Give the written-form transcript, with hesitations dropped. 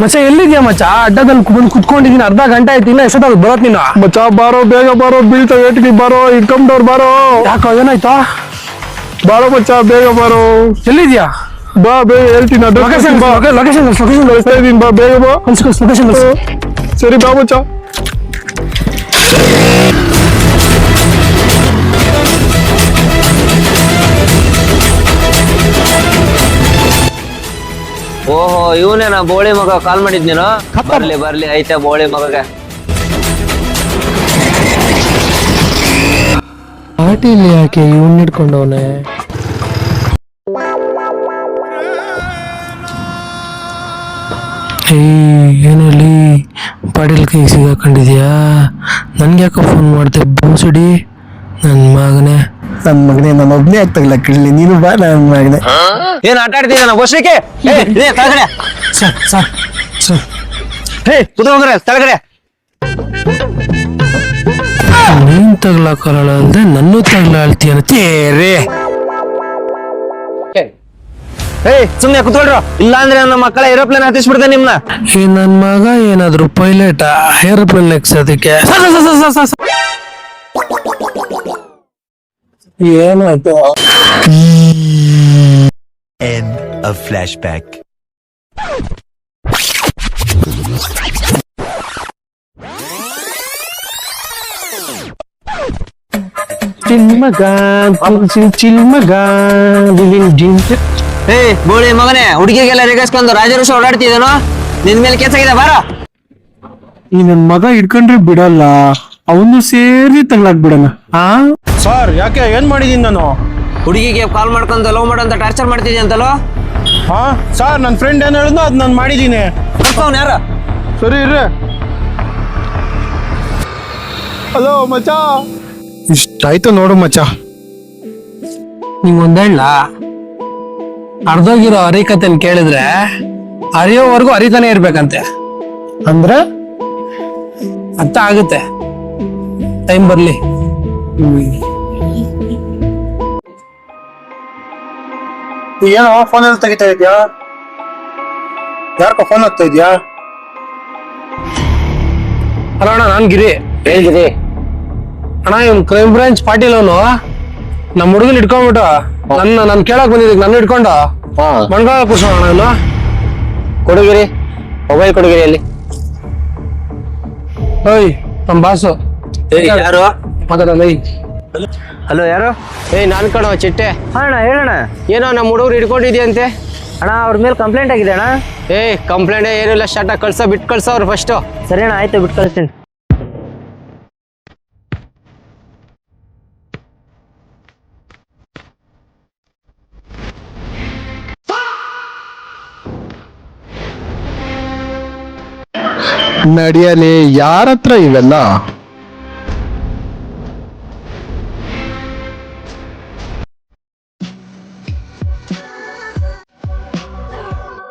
ಮಚ್ಚ ಎಲ್ಲಿದ್ಯಾ ಮಚ್ಚ? ಅಡ್ಡದಲ್ಲಿ ಬಂದು ಕುತ್ಕೊಂಡಿದ್ದೀನಿ, ಅರ್ಧ ಗಂಟೆ ಆಯ್ತು, ಇನ್ನ ಎಷ್ಟೊತ್ತಾಗ ಬರೋತ್ ನೀನು? ಮಚ್ಚ ಬಾರೋ, ಬೇಗ ಬಾರೋ, ಬೀಳ್ತಾವ ಏಟಿಗೆ, ಬಾರೋ, ಇಟ್ಕೊಂಡವ್ರು ಬಾರೋ. ಯಾಕೋ ಏನಾಯ್ತಾ? ಬಾರೋ ಮಚ್ಚ, ಬೇಗ ಬಾರೋ. ಎಲ್ಲಿದ್ಯಾ? ಬಾ ಬೇಗ ಹೇಳ್ತೀನಿ, ಲೊಕೇಶನ್ ಕಳಿಸ್ತಾ ಇದೀನಿ, ಬಾ ಬೇಗ ಬಾ. ಲೊಕೇಶನ್ ಸರಿ ಬಾ ಮಚ್ಚ. ಓಹೋ, ಇವನೇನಾ ಬೋಳಿ ಮಗ ಕಾಲ್ ಮಾಡಿದ್ ನೀನು? ಬರ್ಲಿ ಬರ್ಲಿ, ಐತೆ ಬೋಳಿ ಮಗಗೆ. ಪಾಟೀಲ್ ಯಾಕೆ ಇವನ್ ಹಿಡ್ಕೊಂಡವನೆ? ಏನಲ್ಲಿ ಪಾಟೀಲ್ ಕೈ ಸಿಗಾಕೊಂಡಿದ್ಯಾ? ನನ್ಗೆ ಯಾಕೆ ಫೋನ್ ಮಾಡ್ದೆ ಬೋಸಡಿ? ನನ್ನ ಮಗನೇ ನಾನು ಒಬ್ನೇ ಆಗ್ತಾಗಲ್ಲ ಕೇಳಲಿ, ನೀನು ಬಾ ನನ್ನ ಮಗನೇ. ಏನ್ ಆಟ ಆಡ್ತಿದ್ದಾನ ಬೋಸ್ಲಿಕ್ಕೆ? ತಳಗಡೆ ನೀನ್ ತಗ್ಲಾಕಲ್ಲ ಅಲ್ದೆ ನನ್ನೂ ತಗ್ಲಾಳ್ತೀಯನ ತೇರೆ. ಸುಮ್ನೆ ಕುತ್ಕೊಳ್ರು, ಇಲ್ಲ ಅಂದ್ರೆ ನನ್ನ ಮಕ್ಕಳ ಏರೋಪ್ಲೇನ್ ಹತ್ತಿಸ್ಬಿಡ್ದೆ ನಿಮ್ನ. ನನ್ ಮಗ ಏನಾದ್ರು ಪೈಲಟ್ ಏರೋಪ್ಲೇನ್ ಎಕ್ಸೋದಕ್ಕೆ? ಏನಾಯ್ತು? End of flashback. ಬೋಳಿ ಮಗನೇ, ಹುಡುಗಿಗೆಲ್ಲ ರೇಗಿಸ್ಕೊಂಡು ರಾಜರುಷ ಓಡಾಡ್ತಿದ್ದೇನೋ? ನಿನ್ ಮೇಲೆ ಕೇಸ್ ಆಗಿದೆ, ಬಾರ. ಈ ನನ್ ಮಗ ಹಿಡ್ಕೊಂಡ್ರೆ ಬಿಡಲ್ಲ, ಅವನು ಸೇರಿ ತಗ್ಲಾಕ್ಬಿಡಣ. ಸರ್ ಯಾಕೆ, ಏನ್ ಮಾಡಿದೀನಿ ನಾನು? ಹುಡುಗಿಗೆ ಕಾಲ್ ಮಾಡ್ಕೊಂಡು ಲವ್ ಮಾಡೋ ಅಂತ ಟಾರ್ಚರ್ ಮಾಡ್ತಿದ್ದೆ ಅಂತಲೋ? ಹಾ ಸರ್, ನನ್ನ ಫ್ರೆಂಡ್ ಏನ್ ಹೇಳಿದ್ನೋ ಅದ್ ನಾನು ಮಾಡಿದೀನಿ. ಅವ್ನು ಯಾರ? ಸರಿ ಇರ್ರೆ. ಹಲೋ ಮಚ್ಚ. ಇಷ್ಟಾಯ್ತು ನೋಡು ಮಚ್ಚ. ನಿಂಗೊಂದ್ ಹೇಳ, ಅರ್ಧೋಗಿರೋ ಹರಿಕತೆನ್ ಕೇಳಿದ್ರೆ ಹರಿಯೋವರೆಗೂ ಹರಿತಾನೆ ಇರ್ಬೇಕಂತೆ. ಅಂದ್ರೆ ಅರ್ಥ ಆಗುತ್ತೆ, ಟೈಮ್ ಬರ್ಲಿ. ಏನೋ ಫೋನ್ ಎಲ್ಲ ತೆಗಿತಾ ಇದ್ಯಾ? ಯಾರಪ್ಪ ಫೋನ್ ಆಗ್ತಾ ಇದ್ಯಾ? ಅಲ್ಲ ಅಣ್ಣ, ನಾನ್ ಗಿರಿ. ಹೇಳಿದಿರಿ ಅಣ್ಣ, ಇವ್ನು ಕ್ರೈಮ್ ಬ್ರಾಂಚ್ ಪಾಟೀಲ್ ಅವನು ನಮ್ಮ ಹುಡುಗನ್ ಇಟ್ಕೊಂಡ್ಬಿಟ್ಟು ನನ್ ಕೇಳಕ್ ಬಂದಿದ್ದಕ್ಕೆ ನನ್ನ ಇಟ್ಕೊಂಡು ಮಣ್ಗಾಲ ಕೂರ್ಸೋಣ ಅಣ್ಣ. ಇವನು ಕೊಡುಗಿರಿ, ಮೊಬೈಲ್ ಕೊಡುಗಿರಿ ಅಲ್ಲಿ. ಓಯ್ ನಮ್ ಬಾಸು ಯಾರು ಮಾತಾಡಲ್ಲ. ಹಲೋ, ಯಾರು? ನಾನ್ ಕಣೋ ಚಿಟ್ಟೆ. ಅಣ್ಣ ಹೇಳಣ್ಣ. ಏನೋ ನಮ್ಮ ಹುಡುಗರು ಹಿಡ್ಕೊಂಡಿದ್ಯಂತೆ ಅಣ್ಣ, ಅವ್ರ ಮೇಲೆ ಕಂಪ್ಲೇಂಟ್ ಆಗಿದೆ ಅಣ್ಣ. ಕಂಪ್ಲೇಂಟ್ ಏನಿಲ್ಲ, ಸ್ಟಾರ್ಟ್ ಆಗಿ ಬಿಟ್ಟು ಕಳ್ಸವ್ರು ಫಸ್ಟ್. ಸರಿ ಅಣ್ಣ, ಆಯ್ತು, ಬಿಟ್ಟು ಕಳಿಸ್ತೀನಿ. ನಡಿಯಲಿ, ಯಾರತ್ರ ಇವೆಲ್ಲ?